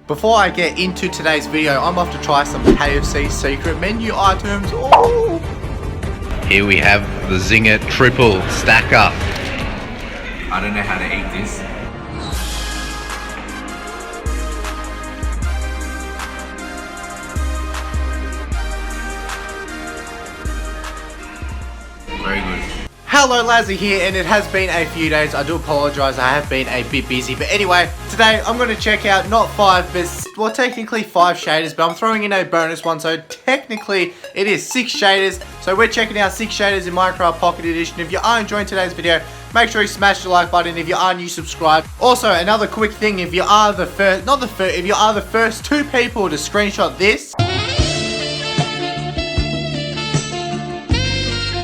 Before I get into today's video, I'm off to try some KFC secret menu items. Ooh. Here we have the Zinger Triple Stacker. I don't know how to eat this. Very good. Hello, Lazzy here, and it has been a few days. I do apologise, I have been a bit busy. But anyway, today I'm going to check out not 5, but well, technically 5 shaders, but I'm throwing in a bonus one, so technically it is 6 shaders. So we're checking out 6 shaders in Minecraft Pocket Edition. If you are enjoying today's video, make sure you smash the like button. If you are new, subscribe. Also, another quick thing, if you are the first, if you are the first 2 people to screenshot this,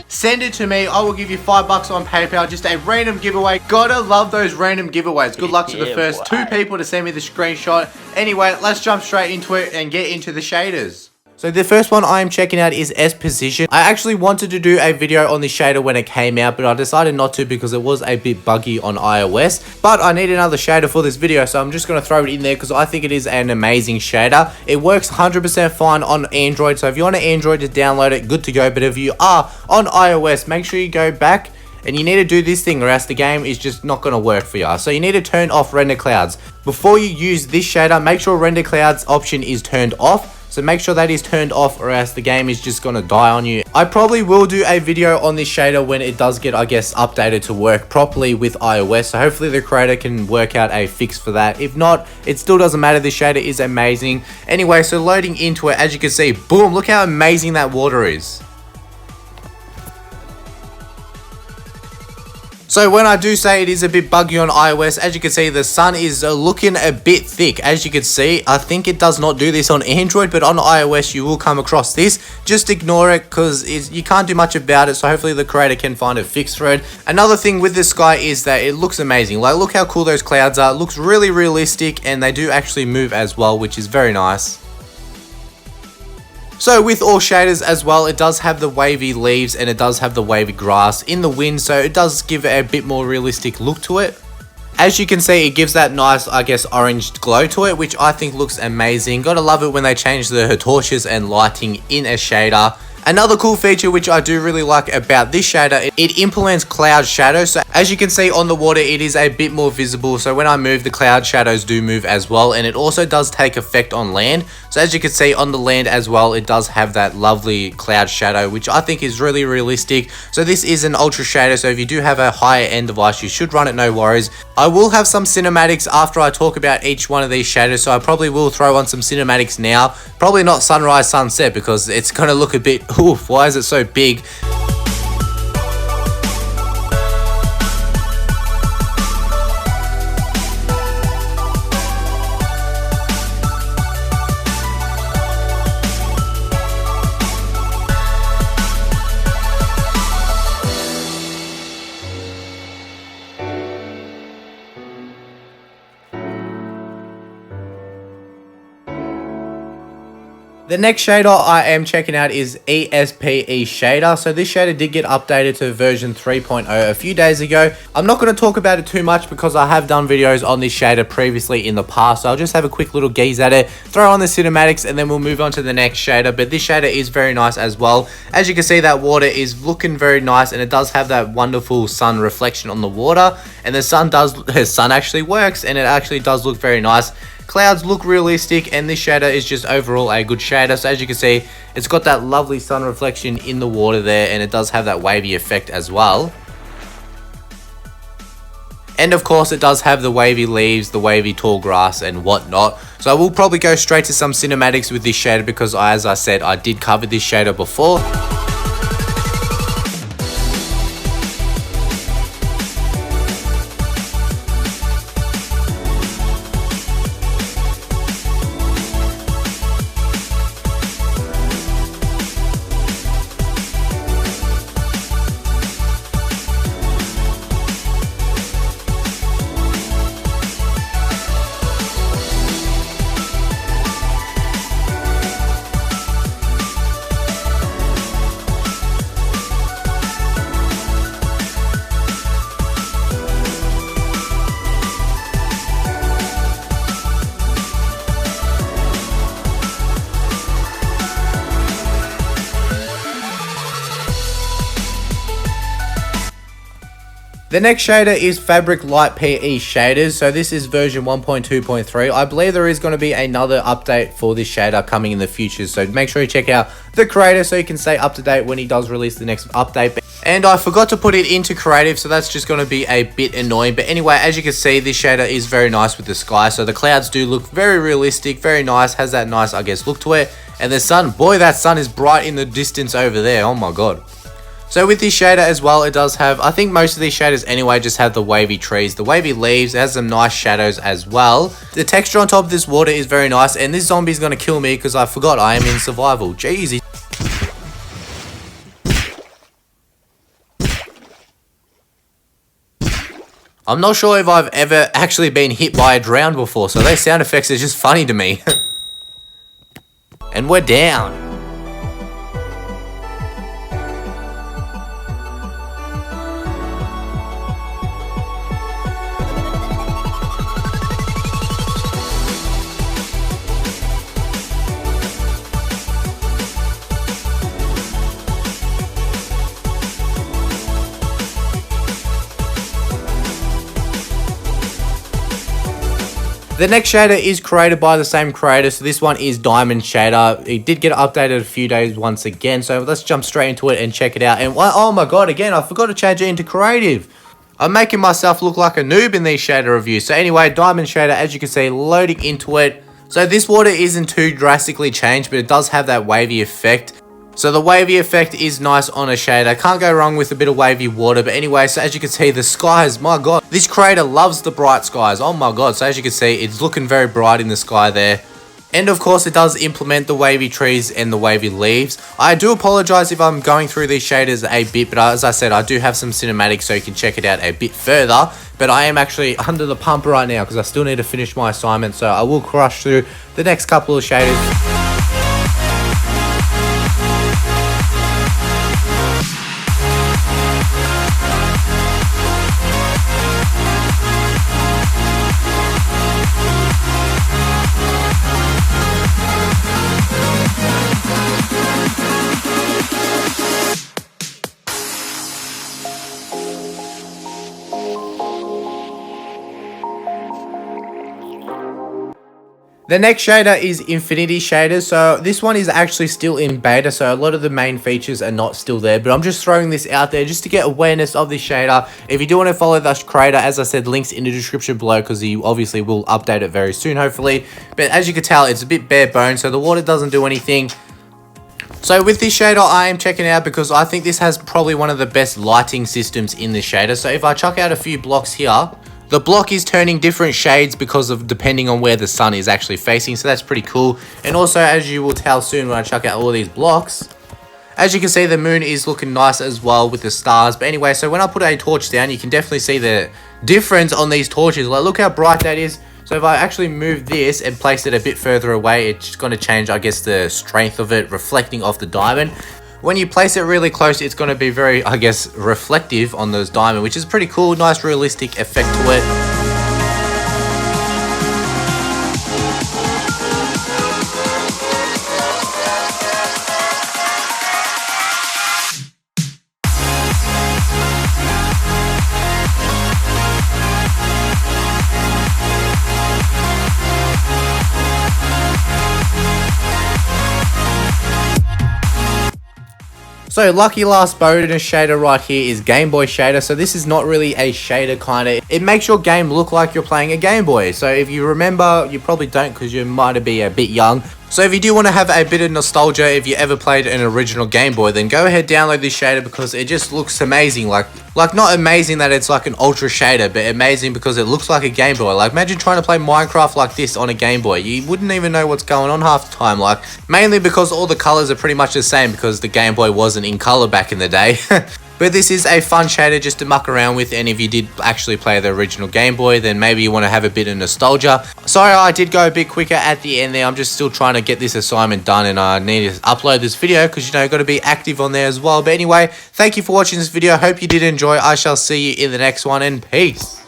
send it to me. I will give you $5 on PayPal. Just a random giveaway. Gotta love those random giveaways. Good luck to the first 2 people to send me the screenshot. Anyway, let's jump straight into it and get into the shaders. So the first one I am checking out is S Position. I actually wanted to do a video on this shader when it came out, but I decided not to because it was a bit buggy on iOS. But I need another shader for this video, so I'm just going to throw it in there because I think it is an amazing shader. It works 100% fine on Android, so if you're on an Android, just download it, good to go. But if you are on iOS, make sure you go back and you need to do this thing or else the game is just not going to work for you. So you need to turn off render clouds. Before you use this shader, make sure render clouds option is turned off. So make sure that is turned off or else the game is just going to die on you. I probably will do a video on this shader when it does get, I guess, updated to work properly with iOS. So hopefully the creator can work out a fix for that. If not, it still doesn't matter. This shader is amazing. Anyway, so loading into it, as you can see, boom, look how amazing that water is. So when I do say it is a bit buggy on iOS, as you can see, the sun is looking a bit thick. As you can see, I think it does not do this on Android, but on iOS you will come across this. Just ignore it because you can't do much about it, so hopefully the creator can find a fix for it. Another thing with the sky is that it looks amazing. Like, look how cool those clouds are. It looks really realistic, and they do actually move as well, which is very nice. So with all shaders as well, it does have the wavy leaves and it does have the wavy grass in the wind, so it does give it a bit more realistic look to it. As you can see, it gives that nice, I guess, orange glow to it, which I think looks amazing. Gotta love it when they change the torches and lighting in a shader. Another cool feature which I do really like about this shader, it implements cloud shadow. So as you can see on the water, it is a bit more visible. So when I move, the cloud shadows do move as well. And it also does take effect on land. So as you can see on the land as well, it does have that lovely cloud shadow, which I think is really realistic. So this is an ultra shader. So if you do have a higher end device, you should run it, no worries. I will have some cinematics after I talk about each one of these shaders. So I probably will throw on some cinematics now. Probably not sunrise, sunset, because it's going to look a bit, oof, why is it so big? The next shader I am checking out is ESPE shader. So this shader did get updated to version 3.0 a few days ago. I'm not going to talk about it too much because I have done videos on this shader previously in the past. So I'll just have a quick little gaze at it, throw on the cinematics, and then we'll move on to the next shader. But this shader is very nice as well. As you can see, that water is looking very nice, and it does have that wonderful sun reflection on the water. And the sun actually works, and it actually does look very nice. Clouds look realistic, and this shader is just overall a good shader. So as you can see, it's got that lovely sun reflection in the water there, and it does have that wavy effect as well. And of course, it does have the wavy leaves, the wavy tall grass and whatnot. So I will probably go straight to some cinematics with this shader because, as I said, I did cover this shader before. The next shader is Fabric Light PE shaders. So this is version 1.2.3. I believe there is going to be another update for this shader coming in the future. So make sure you check out the creator so you can stay up to date when he does release the next update. And I forgot to put it into creative, so that's just going to be a bit annoying. But anyway, as you can see, this shader is very nice with the sky. So the clouds do look very realistic, very nice, has that nice, I guess, look to it. And the sun, boy, that sun is bright in the distance over there. Oh my god. So with this shader as well, it does have, I think most of these shaders anyway just have the wavy trees, the wavy leaves. It has some nice shadows as well. The texture on top of this water is very nice, and this zombie is going to kill me because I forgot I am in survival. Jeez. I'm not sure if I've ever actually been hit by a drown before, so those sound effects are just funny to me. And we're down. The next shader is created by the same creator, so this one is Diamond Shader. It did get updated a few days once again, so let's jump straight into it and check it out. And oh my god, again, I forgot to change it into creative. I'm making myself look like a noob in these shader reviews. So anyway, Diamond Shader, as you can see, loading into it. So this water isn't too drastically changed, but it does have that wavy effect. So the wavy effect is nice on a shader. Can't go wrong with a bit of wavy water. But anyway, so as you can see, the skies, my god. This creator loves the bright skies. Oh my god. So as you can see, it's looking very bright in the sky there. And of course, it does implement the wavy trees and the wavy leaves. I do apologize if I'm going through these shaders a bit, but as I said, I do have some cinematics so you can check it out a bit further. But I am actually under the pump right now because I still need to finish my assignment. So I will crush through the next couple of shaders. The next shader is Infinity Shader. So this one is actually still in beta, so a lot of the main features are not still there, but I'm just throwing this out there just to get awareness of this shader. If you do want to follow the creator, as I said, links in the description below because he obviously will update it very soon, hopefully. But as you can tell, it's a bit bare bones, so the water doesn't do anything. So with this shader, I am checking it out because I think this has probably one of the best lighting systems in this shader. So if I chuck out a few blocks here, the block is turning different shades because of depending on where the sun is actually facing, so that's pretty cool. And also, as you will tell soon when I chuck out all these blocks, as you can see, the moon is looking nice as well with the stars. But anyway, so when I put a torch down, you can definitely see the difference on these torches. Like, look how bright that is. So if I actually move this and place it a bit further away, it's going to change, I guess, the strength of it, reflecting off the diamond. When you place it really close, it's going to be very, I guess, reflective on those diamonds, which is pretty cool. Nice realistic effect to it. So lucky last bonus shader right here is Gameboy Shader. So this is not really a shader kind of. It makes your game look like you're playing a Game Boy. So if you remember, you probably don't because you might be a bit young. So if you do want to have a bit of nostalgia, if you ever played an original Game Boy, then go ahead, download this shader because it just looks amazing. Like not amazing that it's like an ultra shader, but amazing because it looks like a Game Boy. Like imagine trying to play Minecraft like this on a Game Boy. You wouldn't even know what's going on half the time. Like mainly because all the colors are pretty much the same because the Game Boy wasn't in color back in the day. But this is a fun shader just to muck around with, and if you did actually play the original Game Boy, then maybe you want to have a bit of nostalgia. Sorry I did go a bit quicker at the end there. I'm just still trying to get this assignment done, and I need to upload this video because, you know, got to be active on there as well. But anyway, thank you for watching this video. Hope you did enjoy. I shall see you in the next one, and peace.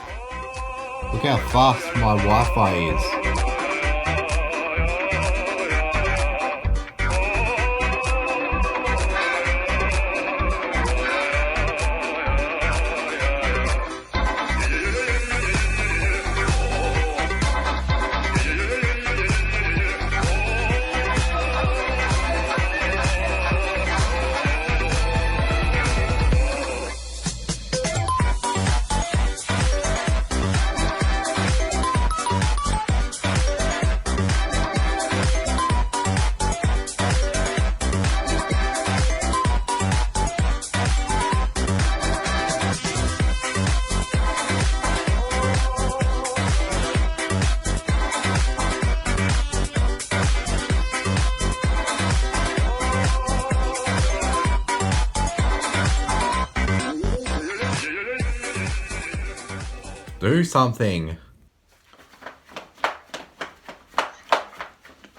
Look how fast my Wi-Fi is. Do something.